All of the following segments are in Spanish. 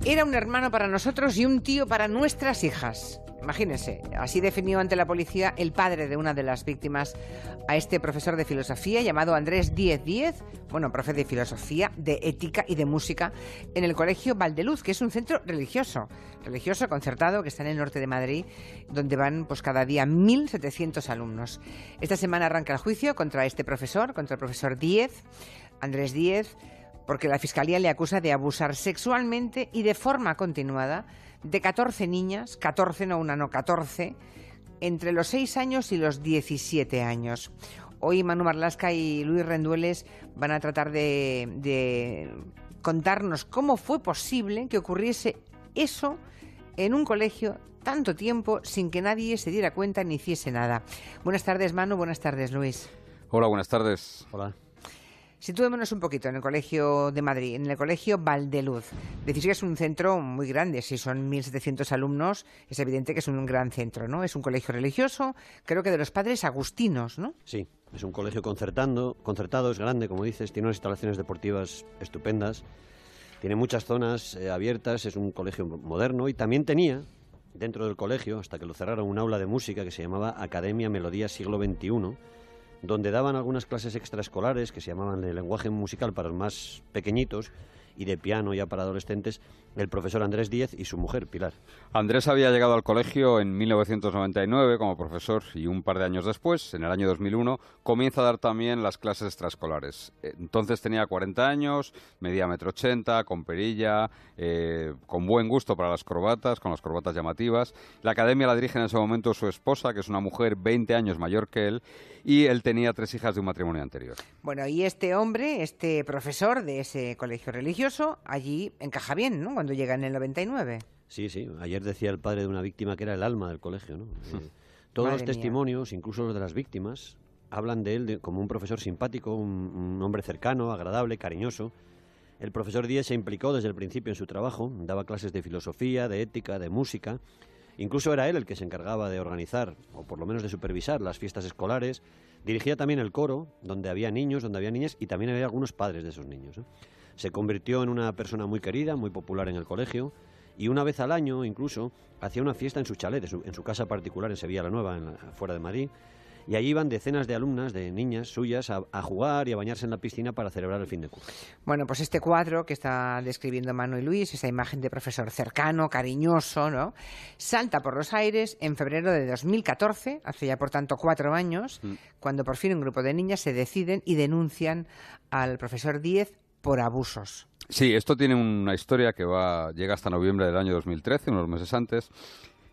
Era un hermano para nosotros y un tío para nuestras hijas. Imagínense, así definió ante la policía el padre de una de las víctimas a este profesor de filosofía llamado Andrés Díez, profe de filosofía, de ética y de música en el colegio Valdeluz, que es un centro religioso concertado que está en el norte de Madrid, donde van pues cada día 1.700 alumnos. Esta semana arranca el juicio contra este profesor, contra el profesor Andrés Díez, porque la Fiscalía le acusa de abusar sexualmente y de forma continuada de 14 niñas, 14 no una, no 14, entre los 6 años y los 17 años. Hoy Manu Marlasca y Luis Rendueles van a tratar de contarnos cómo fue posible que ocurriese eso en un colegio tanto tiempo sin que nadie se diera cuenta ni hiciese nada. Buenas tardes, Manu, buenas tardes, Luis. Hola, buenas tardes. Hola. Situémonos un poquito en el colegio de Madrid, en el colegio Valdeluz. Decís que es un centro muy grande, si son 1.700 alumnos, es evidente que es un gran centro, ¿no? Es un colegio religioso, creo que de los padres agustinos, ¿no? Sí, es un colegio concertado, es grande, como dices, tiene unas instalaciones deportivas estupendas, tiene muchas zonas abiertas, es un colegio moderno y también tenía, dentro del colegio, hasta que lo cerraron, un aula de música que se llamaba Academia Melodía Siglo XXI, donde daban algunas clases extraescolares que se llamaban de lenguaje musical para los más pequeñitos y de piano ya para adolescentes, el profesor Andrés Díez y su mujer, Pilar. Andrés había llegado al colegio en 1999 como profesor y un par de años después, en el año 2001, comienza a dar también las clases extraescolares. Entonces tenía 40 años, medía 1,80 m, con perilla, con buen gusto para las corbatas, con las corbatas llamativas. La academia la dirige en ese momento su esposa, que es una mujer 20 años mayor que él, y él tenía 3 hijas de un matrimonio anterior. Bueno, y este hombre, este profesor de ese colegio religioso, allí encaja bien, ¿no?, cuando llega en el 99. Sí, ayer decía el padre de una víctima que era el alma del colegio, ¿no? Todos los testimonios, incluso los de las víctimas, hablan de él como un profesor simpático, un hombre cercano, agradable, cariñoso. El profesor Díez se implicó desde el principio en su trabajo, daba clases de filosofía, de ética, de música. Incluso era él el que se encargaba de organizar, o por lo menos de supervisar, las fiestas escolares. Dirigía también el coro, donde había niños, donde había niñas, y también había algunos padres de esos niños, ¿eh? Se convirtió en una persona muy querida, muy popular en el colegio, y una vez al año incluso hacía una fiesta en su chalet, en su casa particular en Sevilla la Nueva, fuera de Madrid, y allí iban decenas de alumnas, de niñas suyas, a jugar y a bañarse en la piscina para celebrar el fin de curso. Bueno, pues este cuadro que está describiendo Manu y Luis, esa imagen de profesor cercano, cariñoso, ¿no?, salta por los aires en febrero de 2014, hace ya por tanto 4 años, cuando por fin un grupo de niñas se deciden y denuncian al profesor Díez por abusos. Sí, esto tiene una historia que llega hasta noviembre del año 2013, unos meses antes.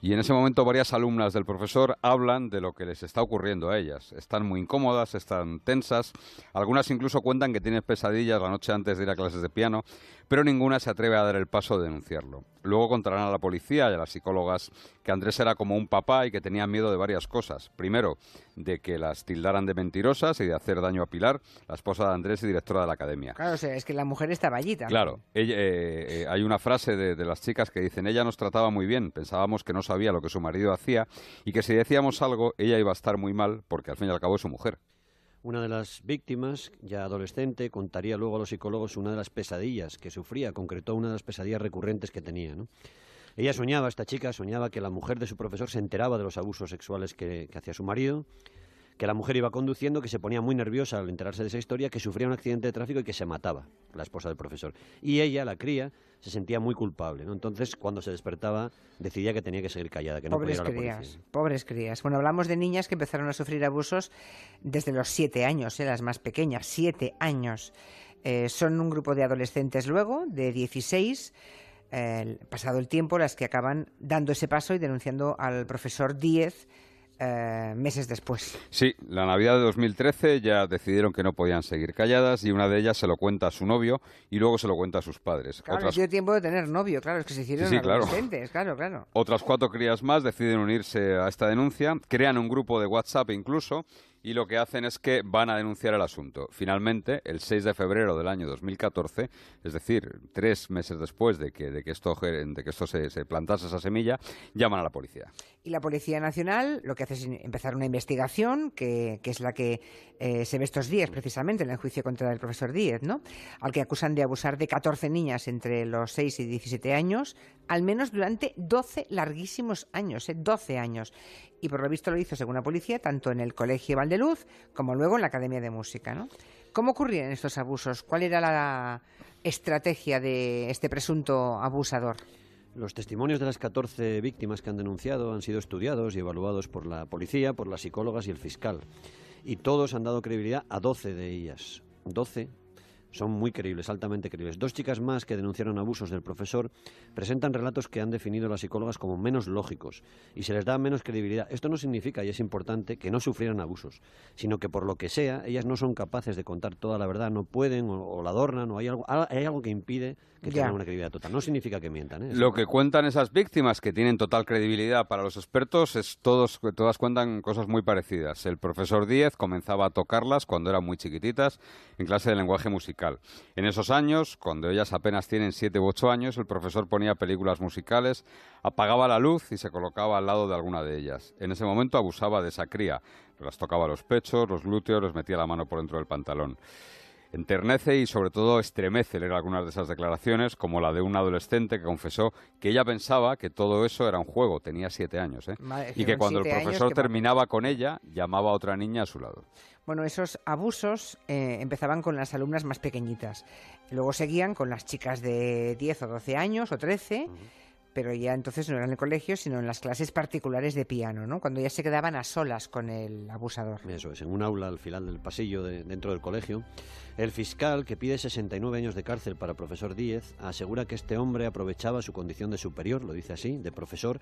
Y en ese momento varias alumnas del profesor hablan de lo que les está ocurriendo a ellas. Están muy incómodas, están tensas. Algunas incluso cuentan que tienen pesadillas la noche antes de ir a clases de piano, pero ninguna se atreve a dar el paso de denunciarlo. Luego contarán a la policía y a las psicólogas que Andrés era como un papá y que tenía miedo de varias cosas. Primero, de que las tildaran de mentirosas y de hacer daño a Pilar, la esposa de Andrés y directora de la academia. Claro, o sea, es que la mujer estaba allí también. Claro, hay una frase de las chicas que dicen: ella nos trataba muy bien, pensábamos que no sabía lo que su marido hacía y que si decíamos algo ella iba a estar muy mal porque al fin y al cabo es su mujer. Una de las víctimas, ya adolescente, contaría luego a los psicólogos una de las pesadillas que sufría, concretó una de las pesadillas recurrentes que tenía, ¿no? Ella soñaba, esta chica soñaba que la mujer de su profesor se enteraba de los abusos sexuales que hacía su marido, que la mujer iba conduciendo, que se ponía muy nerviosa al enterarse de esa historia, que sufría un accidente de tráfico y que se mataba, la esposa del profesor. Y ella, la cría, se sentía muy culpable, ¿no? Entonces, cuando se despertaba, decidía que tenía que seguir callada, que no podía ir a la policía. Pobres crías. Bueno, hablamos de niñas que empezaron a sufrir abusos desde los 7 años, las más pequeñas, 7 años. Son un grupo de adolescentes luego, de 16, pasado el tiempo, las que acaban dando ese paso y denunciando al profesor Díez meses después. Sí, la Navidad de 2013 ya decidieron que no podían seguir calladas y una de ellas se lo cuenta a su novio y luego se lo cuenta a sus padres. Claro, no dio tiempo de tener novio, claro, es que se hicieron adolescentes, claro. Otras 4 crías más deciden unirse a esta denuncia, crean un grupo de WhatsApp incluso y lo que hacen es que van a denunciar el asunto. Finalmente, el 6 de febrero del año 2014, es decir, 3 meses después de que esto se plantase esa semilla, llaman a la policía. Y la Policía Nacional lo que hace es empezar una investigación, que es la que se ve estos días precisamente en el juicio contra el profesor Díez, ¿no? Al que acusan de abusar de 14 niñas entre los 6 y 17 años, al menos durante 12 larguísimos años, 12 años. Y por lo visto lo hizo, según la policía, tanto en el Colegio Valdeluz como luego en la Academia de Música, ¿no? ¿Cómo ocurrían estos abusos? ¿Cuál era la estrategia de este presunto abusador? Los testimonios de las 14 víctimas que han denunciado han sido estudiados y evaluados por la policía, por las psicólogas y el fiscal. Y todos han dado credibilidad a 12 de ellas. 12 son muy creíbles, altamente creíbles. 2 chicas más que denunciaron abusos del profesor presentan relatos que han definido las psicólogas como menos lógicos y se les da menos credibilidad. Esto no significa, y es importante, que no sufrieran abusos, sino que por lo que sea, ellas no son capaces de contar toda la verdad, no pueden o la adornan, o hay algo que impide que tengan una credibilidad total. No significa que mientan, ¿eh? Lo que cuentan esas víctimas, que tienen total credibilidad para los expertos, todas cuentan cosas muy parecidas. El profesor Díez comenzaba a tocarlas cuando eran muy chiquititas en clase de lenguaje musical. En esos años, cuando ellas apenas tienen 7 u 8 años, el profesor ponía películas musicales, apagaba la luz y se colocaba al lado de alguna de ellas. En ese momento abusaba de esa cría. Las tocaba los pechos, los glúteos, les metía la mano por dentro del pantalón. Enternece y sobre todo estremece leer algunas de esas declaraciones, como la de un adolescente que confesó que ella pensaba que todo eso era un juego, tenía 7 años, y que cuando el profesor terminaba con ella, llamaba a otra niña a su lado. Bueno, esos abusos empezaban con las alumnas más pequeñitas, luego seguían con las chicas de 10 o 12 años o 13, pero ya entonces no era en el colegio, sino en las clases particulares de piano, ¿no? Cuando ya se quedaban a solas con el abusador. Eso es, en un aula al final del pasillo dentro del colegio. El fiscal, que pide 69 años de cárcel para profesor Díez, asegura que este hombre aprovechaba su condición de superior, lo dice así, de profesor,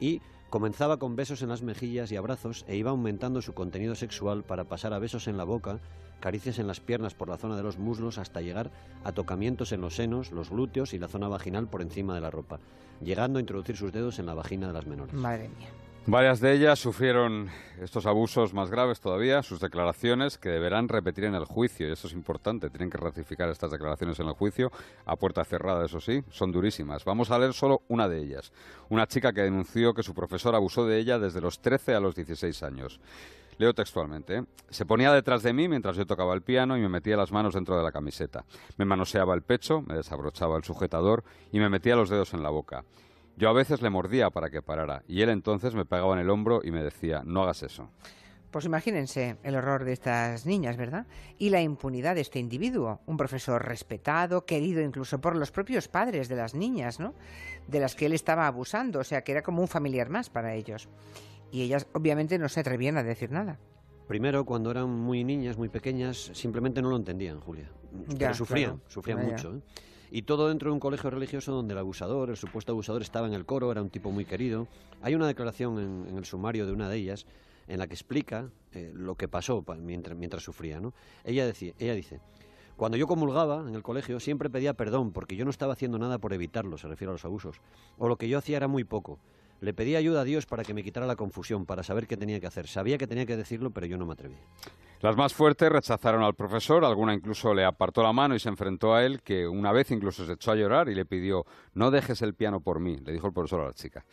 y comenzaba con besos en las mejillas y abrazos e iba aumentando su contenido sexual para pasar a besos en la boca, caricias en las piernas por la zona de los muslos hasta llegar a tocamientos en los senos, los glúteos y la zona vaginal por encima de la ropa, llegando a introducir sus dedos en la vagina de las menores. Madre mía. Varias de ellas sufrieron estos abusos más graves todavía, sus declaraciones que deberán repetir en el juicio, y eso es importante, tienen que ratificar estas declaraciones en el juicio, a puerta cerrada, eso sí, son durísimas. Vamos a leer solo una de ellas, una chica que denunció que su profesor abusó de ella desde los 13 a los 16 años. Leo textualmente, Se ponía detrás de mí mientras yo tocaba el piano y me metía las manos dentro de la camiseta. Me manoseaba el pecho, me desabrochaba el sujetador y me metía los dedos en la boca. Yo a veces le mordía para que parara y él entonces me pegaba en el hombro y me decía, no hagas eso. Pues imagínense el horror de estas niñas, ¿verdad? Y la impunidad de este individuo, un profesor respetado, querido incluso por los propios padres de las niñas, ¿no? De las que él estaba abusando, o sea que era como un familiar más para ellos. Y ellas obviamente no se atrevían a decir nada. Primero, cuando eran muy niñas, muy pequeñas, simplemente no lo entendían, Julia. Pero sufrían mucho, ¿eh? Y todo dentro de un colegio religioso donde el abusador, el supuesto abusador, estaba en el coro, era un tipo muy querido. Hay una declaración en el sumario de una de ellas en la que explica lo que pasó mientras sufría, ¿no? Ella dice, cuando yo comulgaba en el colegio siempre pedía perdón porque yo no estaba haciendo nada por evitarlo, se refiere a los abusos, o lo que yo hacía era muy poco. Le pedí ayuda a Dios para que me quitara la confusión, para saber qué tenía que hacer. Sabía que tenía que decirlo, pero yo no me atreví. Las más fuertes rechazaron al profesor, alguna incluso le apartó la mano y se enfrentó a él, que una vez incluso se echó a llorar y le pidió, no dejes el piano por mí, le dijo el profesor a la chica.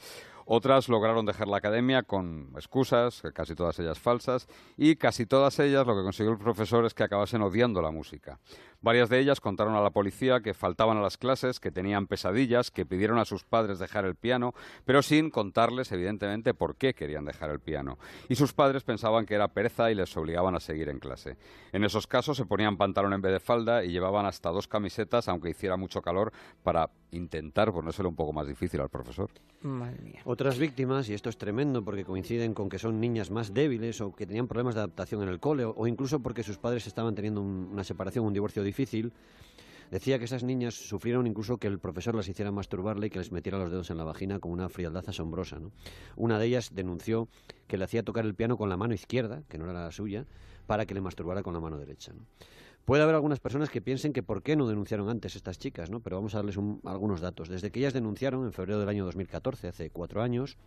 Otras lograron dejar la academia con excusas, casi todas ellas falsas, y casi todas ellas lo que consiguió el profesor es que acabasen odiando la música. Varias de ellas contaron a la policía que faltaban a las clases, que tenían pesadillas, que pidieron a sus padres dejar el piano, pero sin contarles, evidentemente, por qué querían dejar el piano. Y sus padres pensaban que era pereza y les obligaban a seguir en clase. En esos casos se ponían pantalón en vez de falda y llevaban hasta 2 camisetas, aunque hiciera mucho calor, para intentar ponérselo un poco más difícil al profesor. Madre mía. Otras víctimas, y esto es tremendo porque coinciden con que son niñas más débiles o que tenían problemas de adaptación en el cole o incluso porque sus padres estaban teniendo una separación, un divorcio difícil, decía que esas niñas sufrieron incluso que el profesor las hiciera masturbarle y que les metiera los dedos en la vagina con una frialdad asombrosa, ¿no? Una de ellas denunció que le hacía tocar el piano con la mano izquierda, que no era la suya, para que le masturbara con la mano derecha, ¿no? Puede haber algunas personas que piensen que por qué no denunciaron antes estas chicas, ¿no? Pero vamos a darles algunos datos. Desde que ellas denunciaron en febrero del año 2014, hace 4 años,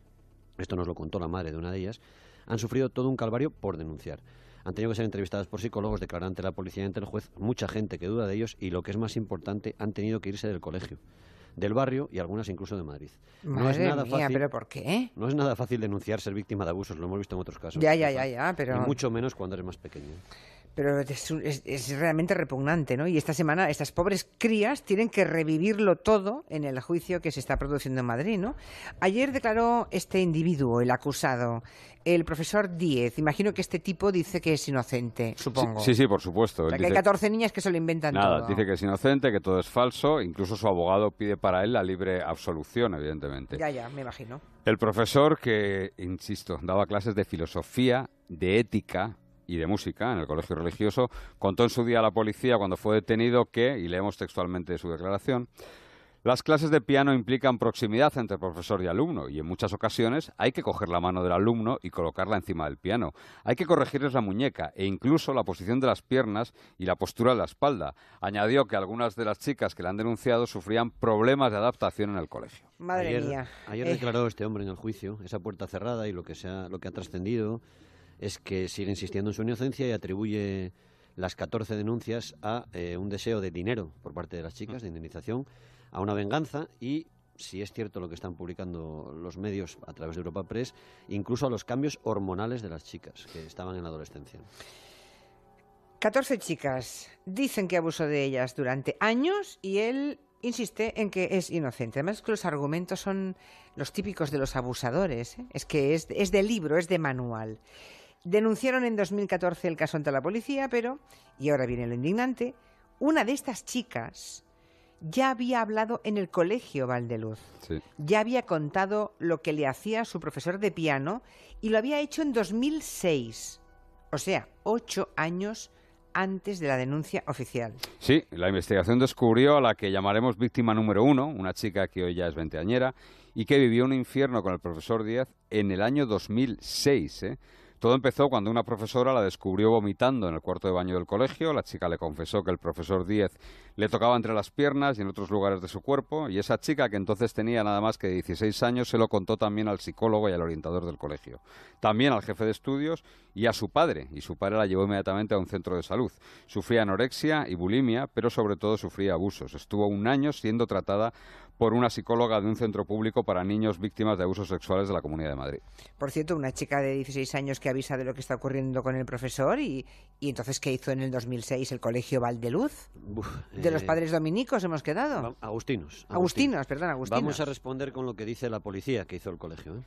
esto nos lo contó la madre de una de ellas, han sufrido todo un calvario por denunciar. Han tenido que ser entrevistadas por psicólogos, declarar ante la policía y ante el juez, mucha gente que duda de ellos y, lo que es más importante, han tenido que irse del colegio, del barrio y algunas incluso de Madrid. Madre mía, ¿pero por qué? No es nada fácil denunciar ser víctima de abusos, lo hemos visto en otros casos. Ya, pero... Y mucho menos cuando eres más pequeño. Pero es realmente repugnante, ¿no? Y esta semana estas pobres crías tienen que revivirlo todo en el juicio que se está produciendo en Madrid, ¿no? Ayer declaró este individuo, el acusado, el profesor Díez. Imagino que este tipo dice que es inocente, supongo. Sí, por supuesto. O sea, que hay 14 niñas que se lo inventan todo. Dice que es inocente, que todo es falso. Incluso su abogado pide para él la libre absolución, evidentemente. Ya, me imagino. El profesor que, insisto, daba clases de filosofía, de ética y de música en el colegio religioso, contó en su día a la policía cuando fue detenido que, y leemos textualmente su declaración, las clases de piano implican proximidad entre profesor y alumno y en muchas ocasiones hay que coger la mano del alumno y colocarla encima del piano. Hay que corregirles la muñeca e incluso la posición de las piernas y la postura de la espalda. Añadió que algunas de las chicas que le han denunciado sufrían problemas de adaptación en el colegio. Madre mía. Ayer declaró este hombre en el juicio, esa puerta cerrada, y lo que ha trascendido es que sigue insistiendo en su inocencia y atribuye las 14 denuncias a un deseo de dinero por parte de las chicas, de indemnización, a una venganza y, si es cierto lo que están publicando los medios a través de Europa Press, incluso a los cambios hormonales de las chicas que estaban en la adolescencia. 14 chicas dicen que abusó de ellas durante años y él insiste en que es inocente. Además, es que los argumentos son los típicos de los abusadores, ¿eh? Es que es de libro, es de manual. Denunciaron en 2014 el caso ante la policía, pero, y ahora viene lo indignante, una de estas chicas ya había hablado en el colegio Valdeluz. Sí. Ya había contado lo que le hacía su profesor de piano y lo había hecho en 2006. O sea, 8 años antes de la denuncia oficial. Sí, la investigación descubrió a la que llamaremos víctima número 1, una chica que hoy ya es veinteañera y que vivió un infierno con el profesor Díez en el año 2006, ¿eh? Todo empezó cuando una profesora la descubrió vomitando en el cuarto de baño del colegio. La chica le confesó que el profesor Díez le tocaba entre las piernas y en otros lugares de su cuerpo, y esa chica, que entonces tenía nada más que 16 años, se lo contó también al psicólogo y al orientador del colegio. También al jefe de estudios y a su padre, y su padre la llevó inmediatamente a un centro de salud. Sufría anorexia y bulimia, pero sobre todo sufría abusos. Estuvo 1 año siendo tratada por una psicóloga de un centro público para niños víctimas de abusos sexuales de la Comunidad de Madrid. Por cierto, una chica de 16 años que avisa de lo que está ocurriendo con el profesor y entonces, ¿qué hizo en el 2006 el colegio Valdeluz? De los padres dominicos hemos quedado. Agustinos. Agustinos. Vamos a responder con lo que dice la policía que hizo el colegio, ¿eh?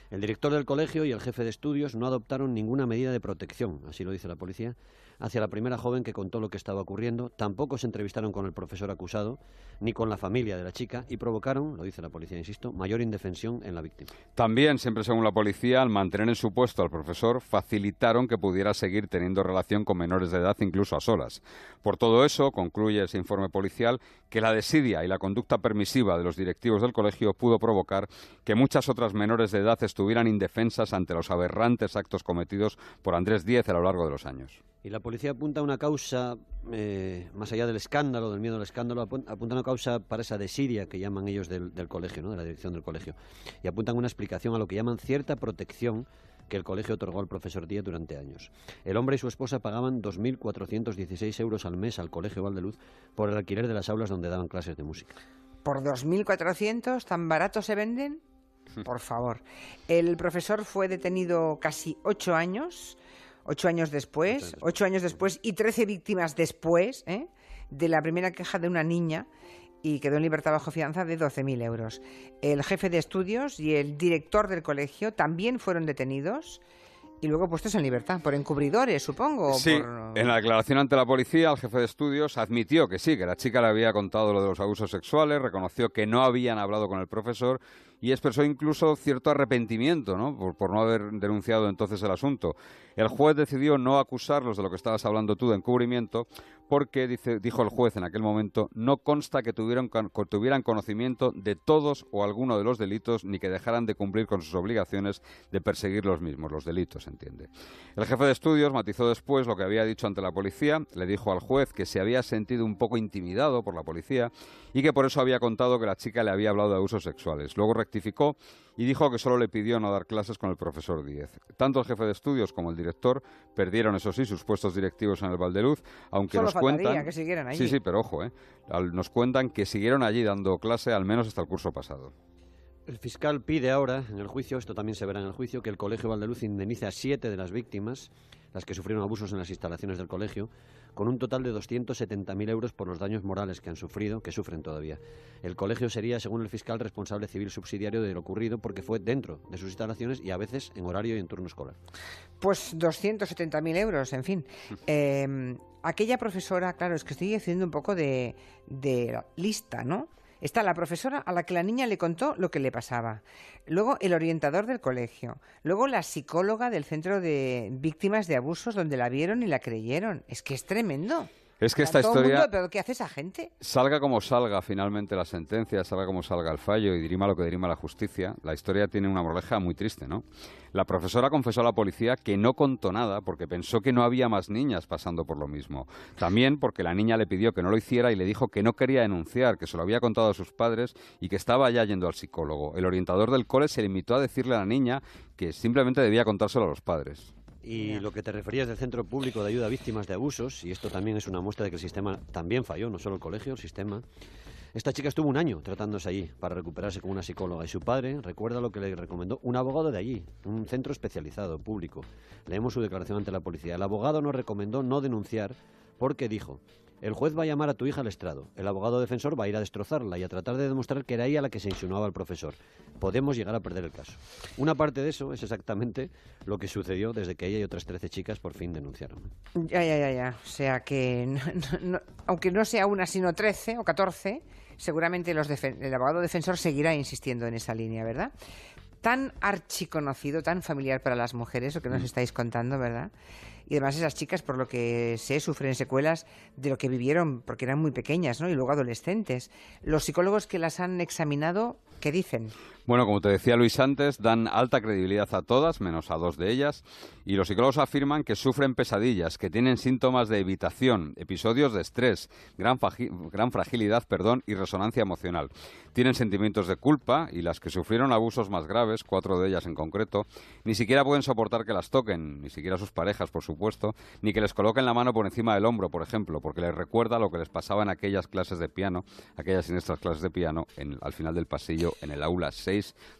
El director del colegio y el jefe de estudios no adoptaron ninguna medida de protección, así lo dice la policía, hacia la primera joven que contó lo que estaba ocurriendo. Tampoco se entrevistaron con el profesor acusado ni con la familia de la chica y provocaron, lo dice la policía, insisto, mayor indefensión en la víctima. También, siempre según la policía, al mantener en su puesto al profesor, facilitaron que pudiera seguir teniendo relación con menores de edad, incluso a solas. Por todo eso, concluye ese informe policial, que la desidia y la conducta permisiva de los directivos del colegio pudo provocar que muchas otras menores de edad estuvieran indefensas ante los aberrantes actos cometidos por Andrés Díez a lo largo de los años. Y la policía apunta a una causa, más allá del escándalo, del miedo al escándalo, apunta a una causa para esa desidia que llaman ellos del colegio, ¿no?, de la dirección del colegio. Y apuntan una explicación a lo que llaman cierta protección que el colegio otorgó al profesor Díez durante años. El hombre y su esposa pagaban 2.416 euros al mes al colegio Valdeluz por el alquiler de las aulas donde daban clases de música. ¿Por 2.400 tan baratos se venden? Por favor. El profesor fue detenido casi 8 años... 8 años después y 13 víctimas después, de la primera queja de una niña, y quedó en libertad bajo fianza de 12.000 euros. El jefe de estudios y el director del colegio también fueron detenidos y luego puestos en libertad, por encubridores, supongo. Sí, en la declaración ante la policía, el jefe de estudios admitió que sí, que la chica le había contado lo de los abusos sexuales, reconoció que no habían hablado con el profesor y expresó incluso cierto arrepentimiento, ¿no?, por no haber denunciado entonces el asunto. El juez decidió no acusarlos de lo que estabas hablando tú, de encubrimiento, porque, dijo el juez en aquel momento, no consta que tuvieran conocimiento de todos o alguno de los delitos, ni que dejaran de cumplir con sus obligaciones de perseguir los mismos, los delitos, entiende. El jefe de estudios matizó después lo que había dicho ante la policía, le dijo al juez que se había sentido un poco intimidado por la policía y que por eso había contado que la chica le había hablado de abusos sexuales. Luego rectificó y dijo que solo le pidió no dar clases con el profesor Díez. Tanto el jefe de estudios como el director perdieron, eso sí, sus puestos directivos en el Valdeluz, aunque solo nos cuentan que siguieran allí. Sí, pero ojo, nos cuentan que siguieron allí dando clase al menos hasta el curso pasado. El fiscal pide ahora, en el juicio, esto también se verá en el juicio, que el Colegio Valdeluz indemnice a 7 de las víctimas, las que sufrieron abusos en las instalaciones del colegio, con un total de 270.000 euros por los daños morales que han sufrido, que sufren todavía. El colegio sería, según el fiscal, responsable civil subsidiario de lo ocurrido porque fue dentro de sus instalaciones y a veces en horario y en turno escolar. Pues 270.000 euros, en fin. Aquella profesora, claro, es que estoy haciendo un poco de lista, ¿no? Está la profesora a la que la niña le contó lo que le pasaba. Luego el orientador del colegio. Luego la psicóloga del centro de víctimas de abusos donde la vieron y la creyeron. Es que es tremendo. Es que esta historia, ¿pero qué hace esa gente? Salga como salga finalmente la sentencia, salga como salga el fallo y dirima lo que dirima la justicia, la historia tiene una moraleja muy triste, ¿no? La profesora confesó a la policía que no contó nada porque pensó que no había más niñas pasando por lo mismo. También porque la niña le pidió que no lo hiciera y le dijo que no quería denunciar, que se lo había contado a sus padres y que estaba ya yendo al psicólogo. El orientador del cole se limitó a decirle a la niña que simplemente debía contárselo a los padres. Y lo que te referías del Centro Público de Ayuda a Víctimas de Abusos, y esto también es una muestra de que el sistema también falló, no solo el colegio, el sistema. Esta chica estuvo un año tratándose allí para recuperarse con una psicóloga y su padre recuerda lo que le recomendó un abogado de allí, un centro especializado, público. Leemos su declaración ante la policía. El abogado nos recomendó no denunciar porque dijo: el juez va a llamar a tu hija al estrado, el abogado defensor va a ir a destrozarla y a tratar de demostrar que era ella la que se insinuaba al profesor. Podemos llegar a perder el caso. Una parte de eso es exactamente lo que sucedió desde que ella y otras 13 chicas por fin denunciaron. Ya. O sea que, aunque no sea una sino 13 o 14, seguramente el abogado defensor seguirá insistiendo en esa línea, ¿verdad? Tan archiconocido, tan familiar para las mujeres, lo que nos estáis contando, ¿verdad? Y además esas chicas, por lo que sé, sufren secuelas de lo que vivieron, porque eran muy pequeñas, ¿no? Y luego adolescentes. Los psicólogos que las han examinado, ¿qué dicen? Bueno, como te decía Luis antes, dan alta credibilidad a todas, menos a 2 de ellas, y los psicólogos afirman que sufren pesadillas, que tienen síntomas de evitación, episodios de estrés, gran fragilidad, y resonancia emocional. Tienen sentimientos de culpa y las que sufrieron abusos más graves, 4 de ellas en concreto, ni siquiera pueden soportar que las toquen, ni siquiera sus parejas, por supuesto, ni que les coloquen la mano por encima del hombro, por ejemplo, porque les recuerda lo que les pasaba en aquellas clases de piano, aquellas siniestras clases de piano, al final del pasillo, en el aula 6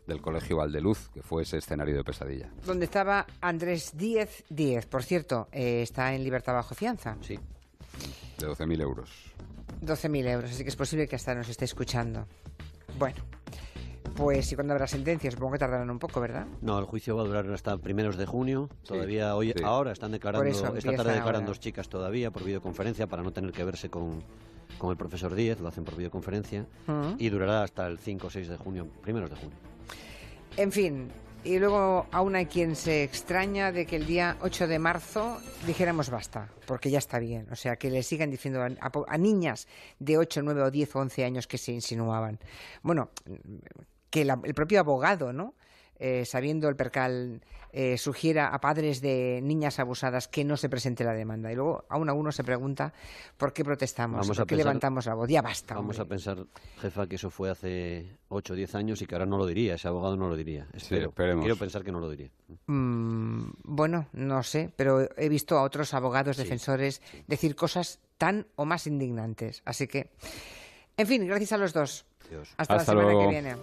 del Colegio Valdeluz, que fue ese escenario de pesadilla. Donde estaba Andrés Díez. Por cierto, está en libertad bajo fianza. Sí, de 12.000 euros. 12.000 euros, así que es posible que hasta nos esté escuchando. Bueno, pues ¿y cuándo habrá sentencia? Supongo que tardarán un poco, ¿verdad? No, el juicio va a durar hasta primeros de junio. Todavía hoy, sí. Ahora están declarando, esta tarde declaran 2 chicas todavía por videoconferencia para no tener que verse con el profesor Díez, lo hacen por videoconferencia, y durará hasta el 5 o 6 de junio, primeros de junio. En fin, y luego aún hay quien se extraña de que el día 8 de marzo dijéramos basta, porque ya está bien. O sea, que le sigan diciendo a niñas de 8, 9 o 10 o 11 años que se insinuaban. Bueno, que el propio abogado, ¿no? Sabiendo el percal, sugiera a padres de niñas abusadas que no se presente la demanda. Y luego aún uno se pregunta por qué protestamos, por qué levantamos la voz. Ya basta. Vamos a pensar, jefa, que eso fue hace 8 o 10 años y que ahora no lo diría, ese abogado no lo diría. Quiero pensar que no lo diría. Bueno, no sé, pero he visto a otros abogados defensores decir cosas tan o más indignantes. Así que, en fin, gracias a los dos. Dios. Hasta la semana que viene.